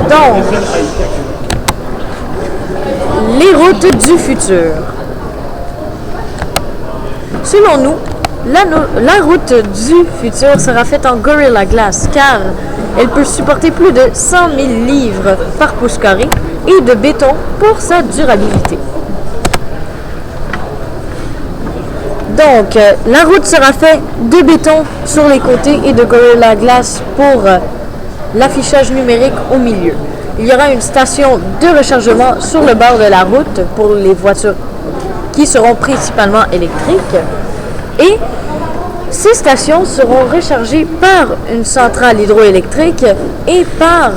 Donc, les routes du futur. Selon nous, la route du futur sera faite en Gorilla Glass car elle peut supporter plus de 100 000 livres par pouce carré et de béton pour sa durabilité. Donc, la route sera faite de béton sur les côtés et de Gorilla Glass pour l'affichage numérique au milieu. Il y aura une station de rechargement sur le bord de la route pour les voitures qui seront principalement électriques. Et ces stations seront rechargées par une centrale hydroélectrique et par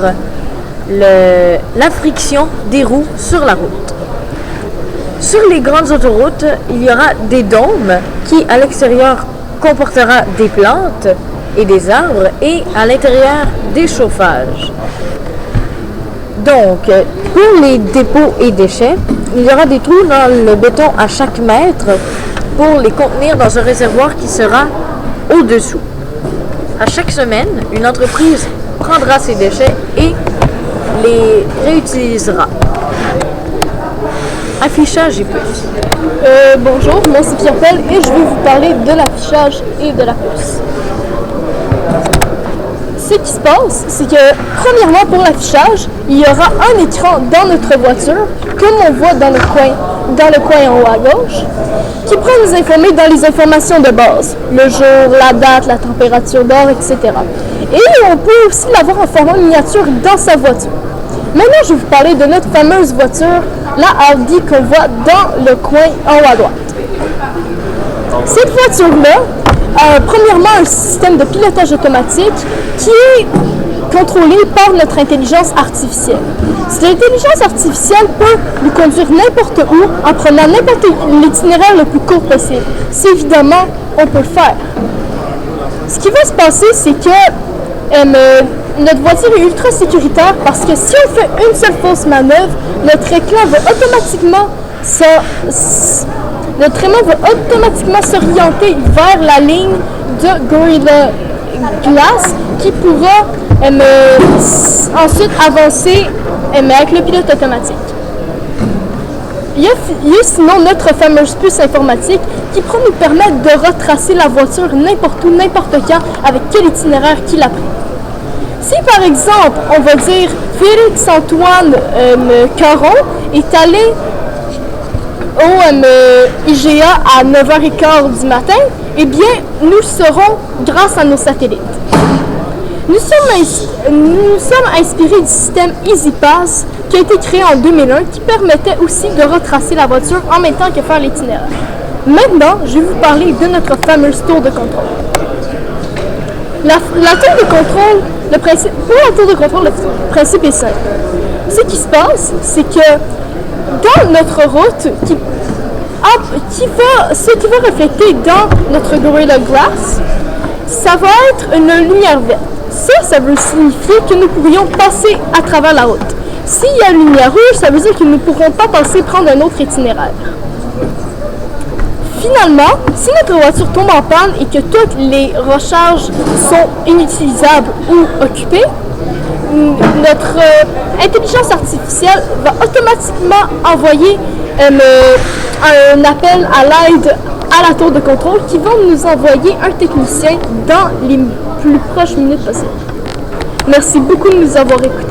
la friction des roues sur la route. Sur les grandes autoroutes, il y aura des dômes qui, à l'extérieur, comportera des plantes et des arbres et à l'intérieur, des chauffages. Donc, pour les dépôts et déchets, il y aura des trous dans le béton à chaque mètre pour les contenir dans un réservoir qui sera au-dessous. À chaque semaine, une entreprise prendra ces déchets et les réutilisera. Affichage et puce. Bonjour, moi c'est Pierre-Paul et je vais vous parler de l'affichage et de la puce. Ce qui se passe, c'est que, premièrement, pour l'affichage, il y aura un écran dans notre voiture, comme on voit dans le coin en haut à gauche, qui pourra nous informer dans les informations de base, le jour, la date, la température d'air, etc. Et on peut aussi l'avoir en format miniature dans sa voiture. Maintenant, je vais vous parler de notre fameuse voiture, la Audi qu'on voit dans le coin en haut à droite. Cette voiture-là a premièrement un système de pilotage automatique qui est contrôlé par notre intelligence artificielle. Cette intelligence artificielle peut nous conduire n'importe où en prenant n'importe l'itinéraire le plus court possible. Si évidemment, on peut le faire. Ce qui va se passer, c'est que notre voiture est ultra sécuritaire parce que si on fait une seule fausse manœuvre, notre écran va automatiquement s'orienter vers la ligne de Gorilla Glass qui pourra ensuite avancer avec le pilote automatique. Il y a sinon notre fameuse puce informatique qui pourra nous permettre de retracer la voiture n'importe où, n'importe quand, avec quel itinéraire qu'il a pris. Si par exemple, on va dire Félix-Antoine Caron est allé au IGA à 9h15 du matin, eh bien, nous saurons grâce à nos satellites. Nous sommes inspirés du système EasyPass qui a été créé en 2001 qui permettait aussi de retracer la voiture en même temps que faire l'itinéraire. Maintenant, je vais vous parler de notre fameuse tour de contrôle. La tour de contrôle, pour la tour de contrôle, le principe est simple. Ce qui se passe, c'est que dans notre route, ce qui va refléter dans notre Gorilla Glass, ça va être une lumière verte. Ça veut signifier que nous pourrions passer à travers la route. S'il y a une lumière rouge, ça veut dire que nous ne pourrons pas passer prendre un autre itinéraire. Finalement, si notre voiture tombe en panne et que toutes les recharges sont inutilisables ou occupées, notre intelligence artificielle va automatiquement envoyer un appel à l'aide à la tour de contrôle qui va nous envoyer un technicien dans les plus proches minutes possibles. Merci beaucoup de nous avoir écoutés.